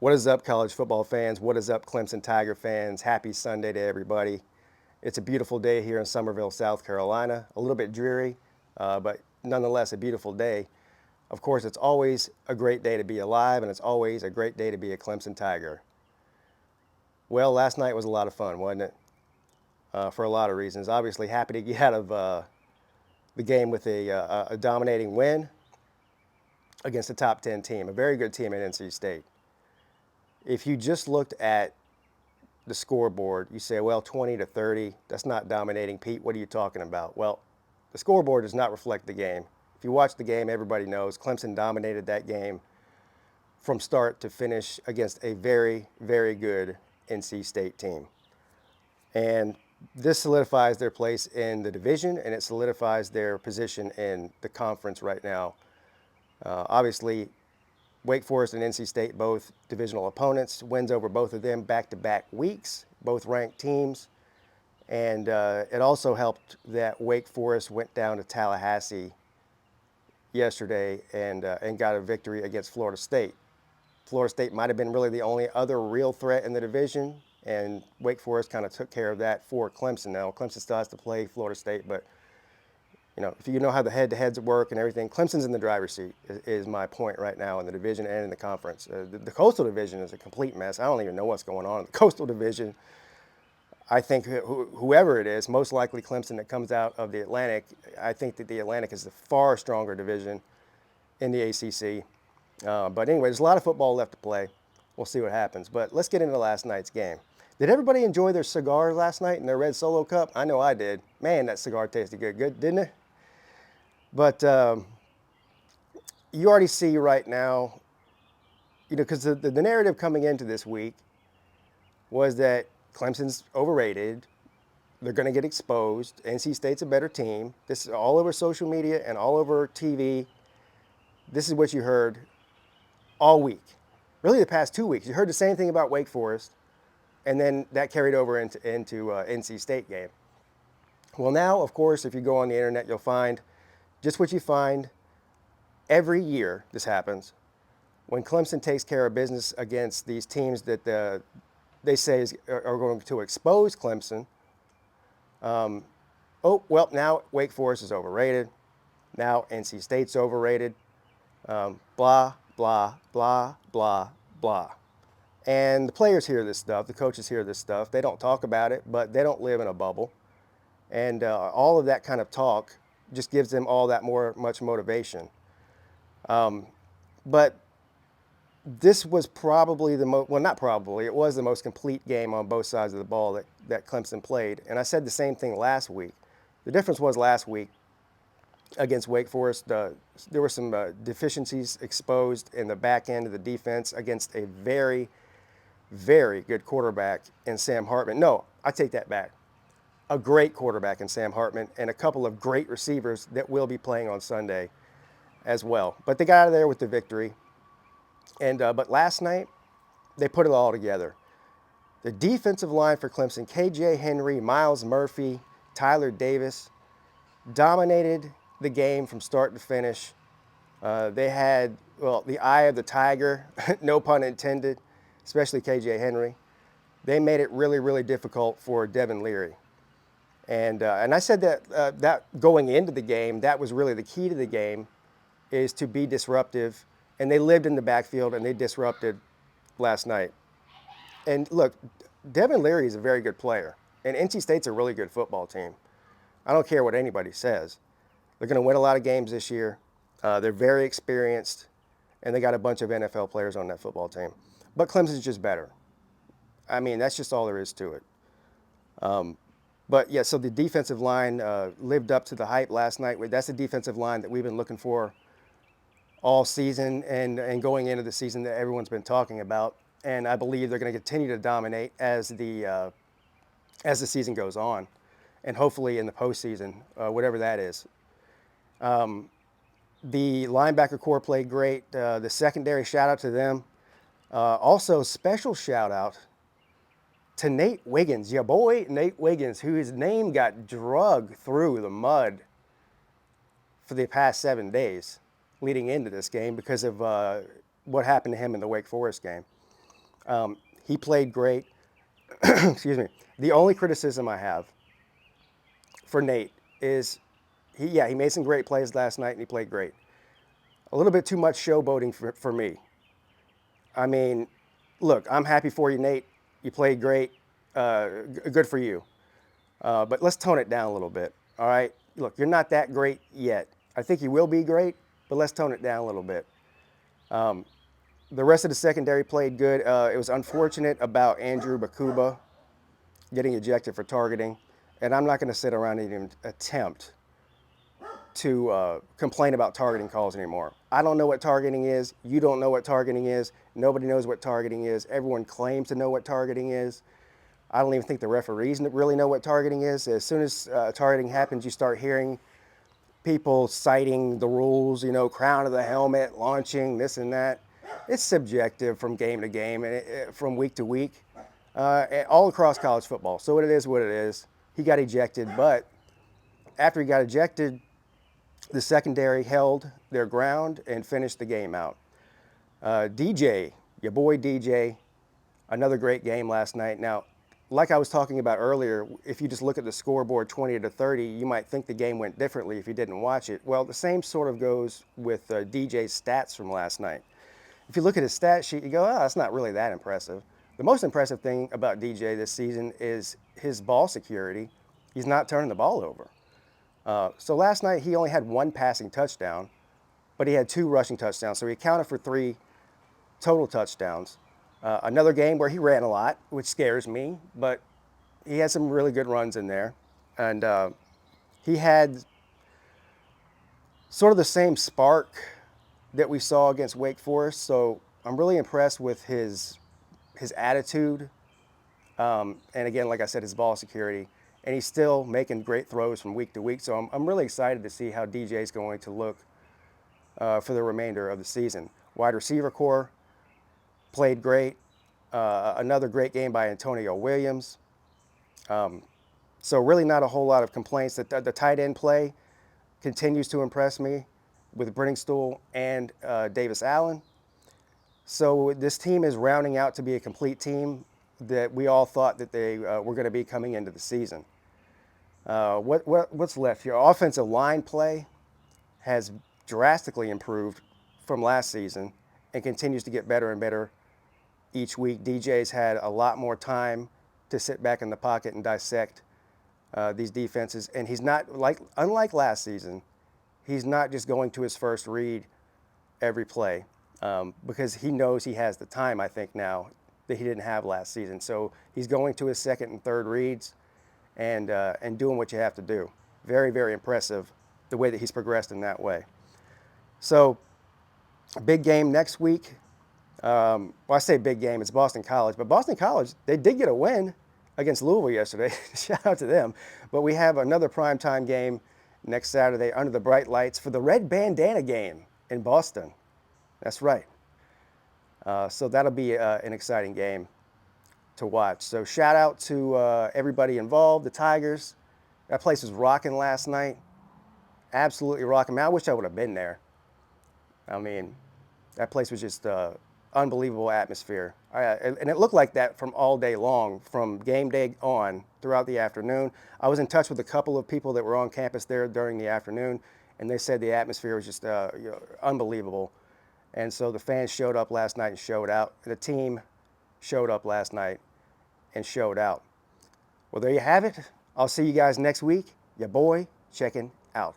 What is up, college football fans? What is up, Clemson Tiger fans? Happy Sunday to everybody. It's a beautiful day here in Summerville, South Carolina. A little bit dreary, but nonetheless a beautiful day. Of course, it's always a great day to be alive, and it's always a great day to be a Clemson Tiger. Well, last night was a lot of fun, wasn't it? For a lot of reasons. Obviously, happy to get out of the game with a dominating win against a top 10 team, a very good team at NC State. If you just looked at the scoreboard, you say, well, 20 to 30, that's not dominating. Pete, what are you talking about? Well, the scoreboard does not reflect the game. If you watch the game, everybody knows Clemson dominated that game from start to finish against a very, very good NC State team. And this solidifies their place in the division, and it solidifies their position in the conference right now. Obviously, Wake Forest and NC State, both divisional opponents, wins over both of them back-to-back weeks, both ranked teams. And it also helped that Wake Forest went down to Tallahassee yesterday and got a victory against Florida State. Florida State might have been really the only other real threat in the division, and Wake Forest kind of took care of that for Clemson. Now, Clemson still has to play Florida State, but if you know how the head-to-heads work and everything, Clemson's in the driver's seat is my point right now in the division and in the conference. The Coastal Division is a complete mess. I don't even know what's going on in the Coastal Division. I think whoever it is, most likely Clemson that comes out of the Atlantic, I think that the Atlantic is the far stronger division in the ACC. But anyway, there's a lot of football left to play. We'll see what happens. But let's get into last night's game. Did everybody enjoy their cigar last night in their red Solo cup? I know I did. Man, that cigar tasted good, didn't it? But you already see right now, because the narrative coming into this week was that Clemson's overrated. They're going to get exposed. NC State's a better team. This is all over social media and all over TV. This is what you heard all week. Really the past 2 weeks. You heard the same thing about Wake Forest, and then that carried over into NC State game. Well, now, of course, if you go on the internet, you'll find just what you find every year. This happens when Clemson takes care of business against these teams that they say are going to expose Clemson. Now Wake Forest is overrated. Now NC State's overrated. Blah, blah, blah, blah, blah. And the players hear this stuff. The coaches hear this stuff. They don't talk about it, but they don't live in a bubble. And all of that kind of talk just gives them all that much motivation. But this was probably it was the most complete game on both sides of the ball that Clemson played. And I said the same thing last week. The difference was last week against Wake Forest, there were some deficiencies exposed in the back end of the defense against a very, very good quarterback in Sam Hartman. No, I take that back. A great quarterback in Sam Hartman and a couple of great receivers that will be playing on Sunday as well. But they got out of there with the victory. And but last night, they put it all together. The defensive line for Clemson, KJ Henry, Miles Murphy, Tyler Davis, dominated the game from start to finish. They had, the eye of the tiger, no pun intended, especially KJ Henry. They made it really, really difficult for Devin Leary. And I said that going into the game, that was really the key to the game, is to be disruptive. And they lived in the backfield, and they disrupted last night. And look, Devin Leary is a very good player, and NC State's a really good football team. I don't care what anybody says. They're going to win a lot of games this year. They're very experienced, and they got a bunch of NFL players on that football team. But Clemson's just better. I mean, that's just all there is to it. But yeah, so the defensive line lived up to the hype last night. That's the defensive line that we've been looking for all season and going into the season that everyone's been talking about. And I believe they're going to continue to dominate as the season goes on, and hopefully in the postseason, whatever that is. The linebacker core played great. The secondary, shout out to them. Also, special shout out to Nate Wiggins, your boy Nate Wiggins, whose name got dragged through the mud for the past 7 days leading into this game because of what happened to him in the Wake Forest game. He played great. Excuse me. The only criticism I have for Nate is he made some great plays last night and he played great. A little bit too much showboating for me. I mean, look, I'm happy for you, Nate. You played great. Good for you. But let's tone it down a little bit. All right. Look, you're not that great yet. I think you will be great, but let's tone it down a little bit. The rest of the secondary played good. It was unfortunate about Andrew Bakuba getting ejected for targeting, and I'm not going to sit around and even attempt to complain about targeting calls anymore. I don't know what targeting is. You don't know what targeting is. Nobody knows what targeting is. Everyone claims to know what targeting is. I don't even think the referees really know what targeting is. As soon as targeting happens, you start hearing people citing the rules, crown of the helmet, launching, this and that. It's subjective from game to game and from week to week, all across college football. So it is what it is. He got ejected, but after he got ejected, the secondary held their ground and finished the game out. DJ, your boy DJ, another great game last night. Now, like I was talking about earlier, if you just look at the scoreboard 20-30, you might think the game went differently if you didn't watch it. Well, the same sort of goes with DJ's stats from last night. If you look at his stat sheet, you go, oh, that's not really that impressive. The most impressive thing about DJ this season is his ball security. He's not turning the ball over. So last night he only had one passing touchdown, but he had 2 rushing touchdowns. So he accounted for 3 total touchdowns. Another game where he ran a lot, which scares me, but he had some really good runs in there. And he had sort of the same spark that we saw against Wake Forest. So I'm really impressed with his attitude. And again, like I said, his ball security. And he's still making great throws from week to week. So I'm really excited to see how DJ is going to look for the remainder of the season. Wide receiver core played great. Another great game by Antonio Williams. So really not a whole lot of complaints. The tight end play continues to impress me with Brenningstool and Davis Allen. So this team is rounding out to be a complete team that we all thought that they were going to be coming into the season. What's left here? Offensive line play has drastically improved from last season and continues to get better and better each week. DJ's had a lot more time to sit back in the pocket and dissect these defenses, and he's not unlike last season. He's not just going to his first read every play because he knows he has the time, I think, now that he didn't have last season. So he's going to his second and third reads and doing what you have to do. Very, very impressive the way that he's progressed in that way. So big game next week. Well, I say big game, it's Boston College. But Boston College, they did get a win against Louisville yesterday. Shout out to them. But we have another primetime game next Saturday under the bright lights for the Red Bandana game in Boston. That's right. So that'll be an exciting game to watch. So shout out to everybody involved, the Tigers. That place was rocking last night. Absolutely rocking. Man, I wish I would have been there. I mean, that place was just unbelievable atmosphere. And it looked like that from all day long, from game day on throughout the afternoon. I was in touch with a couple of people that were on campus there during the afternoon, and they said the atmosphere was just unbelievable. And so the fans showed up last night and showed out. The team showed up last night and showed out. Well, there you have it. I'll see you guys next week. Your boy checking out.